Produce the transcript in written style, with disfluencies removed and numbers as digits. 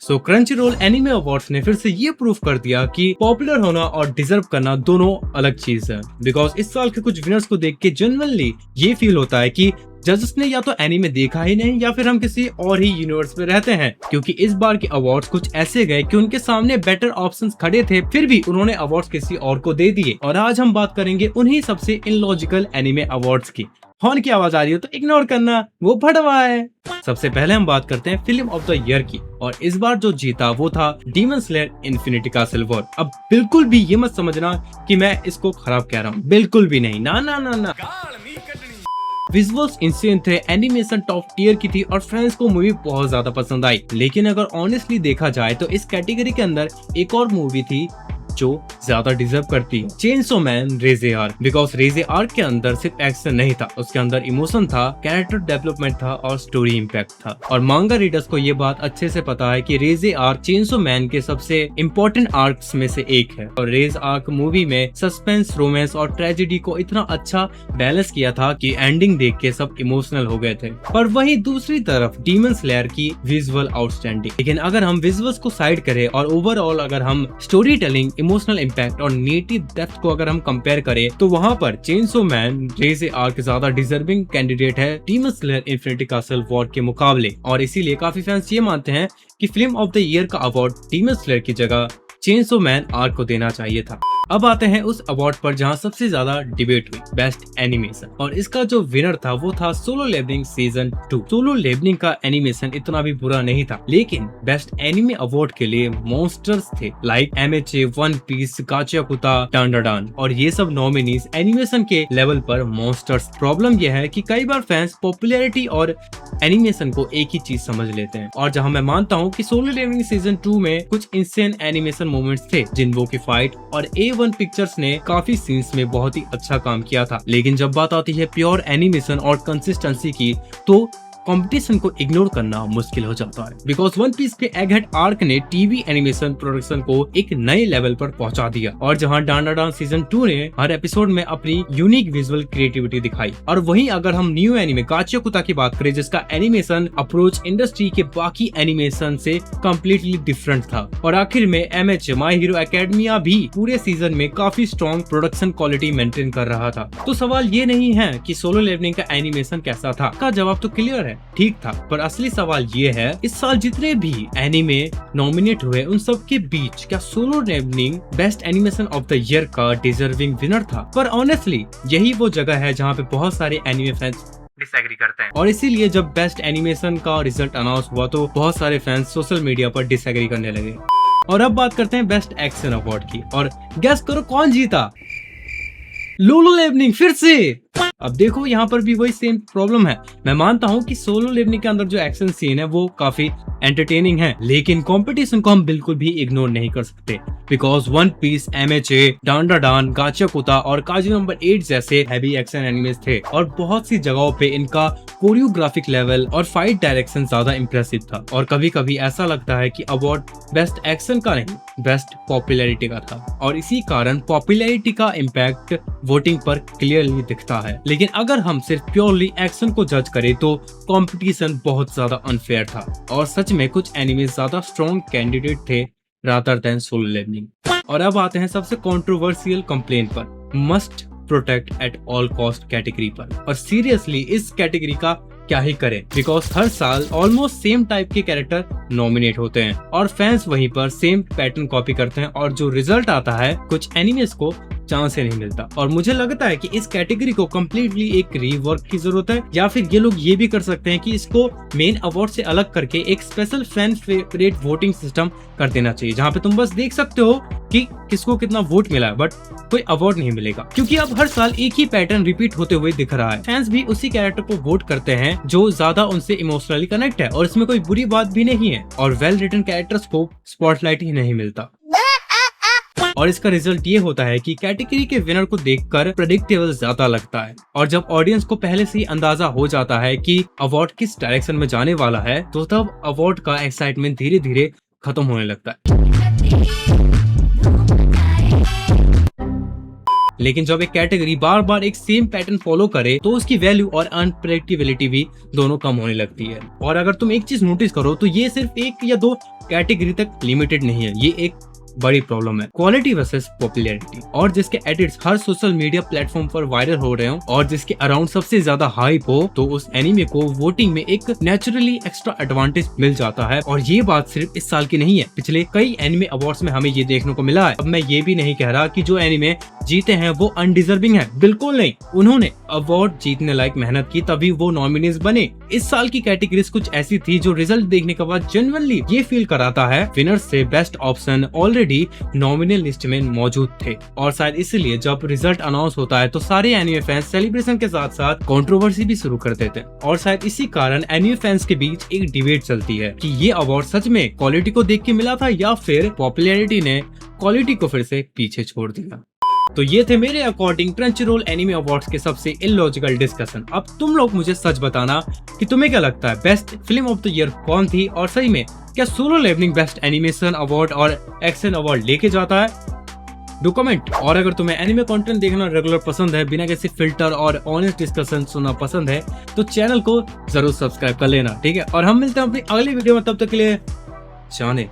सो Crunchyroll anime awards ने फिर से ये प्रूव कर दिया कि पॉपुलर होना और डिजर्व करना दोनों अलग चीज है। बिकॉज इस साल के कुछ विनर्स को देख के जनरली ये फील होता है कि जजेस ने या तो एनीमे देखा ही नहीं या फिर हम किसी और ही यूनिवर्स में रहते हैं, क्योंकि इस बार के अवार्ड्स कुछ ऐसे गए कि उनके सामने बेटर ऑप्शंस खड़े थे, फिर भी उन्होंने अवार्ड्स किसी और को दे दिए। और आज हम बात करेंगे उन्हीं सबसे इनलॉजिकल एनीमे अवार्ड्स की। हॉर्न की आवाज आ रही हो तो इग्नोर करना, वो भड़वा है। सबसे पहले हम बात करते हैं फिल्म ऑफ द ईयर की, और इस बार जो जीता वो था demon slayer infinity castle war. अब बिल्कुल भी ये मत समझना कि मैं इसको खराब कह रहा हूँ, बिल्कुल भी नहीं, ना ना ना ना। विजुअल्स इंसेंट थे, एनिमेशन टॉप टियर की थी और फैंस को मूवी बहुत ज्यादा पसंद आई। लेकिन अगर ऑनेस्टली देखा जाए तो इस कैटेगरी के अंदर एक और मूवी थी जो ज्यादा डिजर्व करती, chainsaw man Reze arc. Because Reze arc के अंदर सिर्फ एक्शन नहीं था, उसके अंदर इमोशन था, कैरेक्टर डेवलपमेंट था और स्टोरी इम्पैक्ट था। और मांगा रीडर्स को ये बात अच्छे से पता है कि रेजे आर्क चेनसो मैन के सबसे इम्पोर्टेंट आर्क्स में से एक है। और रेज आर्क मूवी में सस्पेंस, रोमांस और ट्रेजेडी को इतना अच्छा बैलेंस किया था कि एंडिंग देख के सब इमोशनल हो गए थे। पर वहीं दूसरी तरफ डीमन स्लेयर की विजुअल आउटस्टैंडिंग। लेकिन अगर हम विजुअल्स को साइड करें और ओवरऑल अगर हम स्टोरी टेलिंग, इमोशनल इम्पैक्ट और नेटिव डेप्थ को अगर हम कंपेयर करें तो वहां पर चेनसो मैन रेजे आर्क ज्यादा डिजर्विंग कैंडिडेट है demon slayer infinity castle war के मुकाबले। और इसीलिए काफी फैंस ये मानते हैं कि फिल्म ऑफ द ईयर का अवार्ड डीमन स्लेयर की जगह चेनसो मैन आर्क को देना चाहिए था। अब आते हैं उस अवार्ड पर जहां सबसे ज्यादा डिबेट हुई, बेस्ट एनिमेशन। और इसका जो विनर था वो था solo leveling season 2। Solo leveling का एनिमेशन इतना भी बुरा नहीं था, लेकिन बेस्ट एनिमे अवार्ड के लिए मॉन्स्टर्स थे like MHA, One Piece, Gachiakuta, Dandadan, और ये सब नॉमिनीज एनिमेशन के लेवल पर मॉन्स्टर्स। प्रॉब्लम यह है कि कई बार फैंस पॉपुलैरिटी और एनिमेशन को एक ही चीज समझ लेते हैं। और जहां मैं मानता हूं कि सोलो लेवलिंग सीजन 2 में कुछ इंसेन एनिमेशन मोमेंट्स थे, जिन्वो की फाइट और A1 पिक्चर्स ने काफी सीन्स में बहुत ही अच्छा काम किया था। लेकिन जब बात आती है प्योर एनिमेशन और कंसिस्टेंसी की तो कंपटीशन को इग्नोर करना मुश्किल हो जाता है। बिकॉज वन पीस के एगहेड आर्क ने टीवी एनिमेशन प्रोडक्शन को एक नए लेवल पर पहुंचा दिया, और जहां डांडाडान सीजन 2 ने हर एपिसोड में अपनी यूनिक विजुअल क्रिएटिविटी दिखाई। और वहीं अगर हम न्यू एनिमे गाचियाकुता की बात करें, जिसका एनिमेशन अप्रोच इंडस्ट्री के बाकी एनिमेशन से कम्प्लीटली डिफरेंट था। और आखिर में एमएच माय हीरो एकेडमिया भी पूरे सीजन में काफी स्ट्रॉन्ग प्रोडक्शन क्वालिटी मेंटेन कर रहा था। तो सवाल ये नहीं है कि सोलो लेवलिंग का एनिमेशन कैसा था, का जवाब तो क्लियर है, ठीक था। पर असली सवाल ये है, इस साल जितने भी एनिमे नॉमिनेट हुए उन सब के बीच क्या solo leveling best animation of the year का डिजर्विंग विनर था? पर ऑनेस्टली यही वो जगह है जहाँ पे बहुत सारे एनिमे फैंस डिसएग्री करते हैं। और इसीलिए जब बेस्ट एनिमेशन का रिजल्ट अनाउंस हुआ तो बहुत सारे फैंस सोशल मीडिया पर डिसएग्री करने लगे। और अब बात करते हैं बेस्ट एक्शन अवार्ड की, और गेस करो कौन जीता? सोलो लेवलिंग फिर से। अब देखो यहाँ पर भी वही सेम प्रॉब्लम है। मैं मानता हूँ कि सोलो लेवलिंग के अंदर जो एक्शन सीन है वो काफी एंटरटेनिंग है, लेकिन कंपटीशन को हम बिल्कुल भी इग्नोर नहीं कर सकते। Because One Piece, MHA, Dandadan, Gachiakuta और काजू नंबर 8 जैसे हैवी एक्शन एनिमेस थे, और बहुत सी जगहों पे इनका कोरियोग्राफिक लेवल और फाइट डायरेक्शन ज्यादा इंप्रेसिव था। और कभी कभी ऐसा लगता है कि अवार्ड बेस्ट एक्शन का नहीं, बेस्ट पॉपुलैरिटी का था। और इसी कारण पॉपुलैरिटी का इम्पैक्ट वोटिंग पर क्लियरली दिखता है। लेकिन अगर हम सिर्फ प्योरली एक्शन को जज करें तो कंपटीशन बहुत ज्यादा अनफेयर था, और सच में कुछ एनिमे ज्यादा स्ट्रॉन्ग कैंडिडेट थे रादर देन सोलो लेवलिंग। और अब आते हैं सबसे कंट्रोवर्शियल कंप्लेंट पर, must protect at all cost category पर। और सीरियसली इस कैटेगरी का क्या ही करें, बिकॉज हर साल ऑलमोस्ट सेम टाइप के कैरेक्टर नॉमिनेट होते हैं और फैंस वहीं पर सेम पैटर्न कॉपी करते हैं, और जो रिजल्ट आता है कुछ एनिमेस को चांस ही नहीं मिलता। और मुझे लगता है कि इस कैटेगरी को कम्प्लीटली एक रीवर्क की जरूरत है, या फिर ये लोग ये भी कर सकते हैं कि इसको मेन अवार्ड से अलग करके एक special fan favourite voting system कर देना चाहिए, जहाँ पे तुम बस देख सकते हो कि किसको कितना वोट मिला है, बट कोई अवार्ड नहीं मिलेगा। क्योंकि अब हर साल एक ही पैटर्न रिपीट होते हुए दिख रहा है। फैंस भी उसी कैरेक्टर को वोट करते हैं जो ज्यादा उनसे इमोशनली कनेक्ट है, और इसमें कोई बुरी बात भी नहीं है। और वेल रिटन कैरेक्टर्स को स्पॉटलाइट ही नहीं मिलता। और इसका रिजल्ट ये होता है कि कैटेगरी के विनर को देखकर प्रेडिक्टेबल ज्यादा लगता है, और जब ऑडियंस को पहले से ही अंदाजा हो जाता है कि अवार्ड किस डायरेक्शन में जाने वाला है, तो तब अवार्ड का एक्साइटमेंट धीरे धीरे खत्म होने लगता है। लेकिन जब एक कैटेगरी बार बार एक सेम पैटर्न फॉलो करे तो उसकी वैल्यू और अनप्रेडिक्टेबिलिटी भी दोनों कम होने लगती है। और अगर तुम एक चीज नोटिस करो तो ये सिर्फ एक या दो कैटेगरी तक लिमिटेड नहीं है, ये एक बड़ी प्रॉब्लम है क्वालिटी वर्सेस पॉपुलैरिटी। और जिसके एडिट्स हर सोशल मीडिया प्लेटफॉर्म पर वायरल हो रहे हो और जिसके अराउंड सबसे ज्यादा हाइप हो, तो उस एनीमे को वोटिंग में एक नेचुरली एक्स्ट्रा एडवांटेज मिल जाता है। और ये बात सिर्फ इस साल की नहीं है, पिछले कई एनीमे अवार्ड्स में हमें ये देखने को मिला है। अब मैं ये भी नहीं कह रहा कि जो एनीमे जीते हैं वो अनडिजर्विंग है, बिल्कुल नहीं। उन्होंने अवार्ड जीतने लायक मेहनत की तभी वो नॉमिनीज बने। इस साल की कैटेगरीज कुछ ऐसी थी जो रिजल्ट देखने के बाद जेन्युइनली ये फील कराता है विनर्स से best option already nominal list में मौजूद थे। और शायद इसलिए जब रिजल्ट अनाउंस होता है तो सारे एनीमे फैंस सेलिब्रेशन के साथ साथ कंट्रोवर्सी भी शुरू कर देते हैं। और शायद इसी कारण एनीमे फैंस के बीच एक डिबेट चलती है कि ये अवार्ड सच में क्वालिटी को देख के मिला था या फिर पॉपुलैरिटी ने क्वालिटी को फिर से पीछे छोड़ दिया। तो ये थे मेरे अकॉर्डिंग क्रंचरोल एनीमे अवार्ड्स के सबसे इलॉजिकल डिस्कशन। अब तुम लोग मुझे सच बताना कि तुम्हें क्या लगता है best film of the year कौन थी, और सही में क्या solo leveling best animation award और एक्शन अवार्ड लेके जाता है? Do comment. और अगर तुम्हें एनीमे कंटेंट देखना रेगुलर पसंद है, बिना किसी फिल्टर और ऑनेस्ट डिस्कशन सुनना पसंद है, तो चैनल को जरूर सब्सक्राइब कर लेना, ठीक है। और हम मिलते हैं अपनी अगली वीडियो में, तब तक के लिए जाने।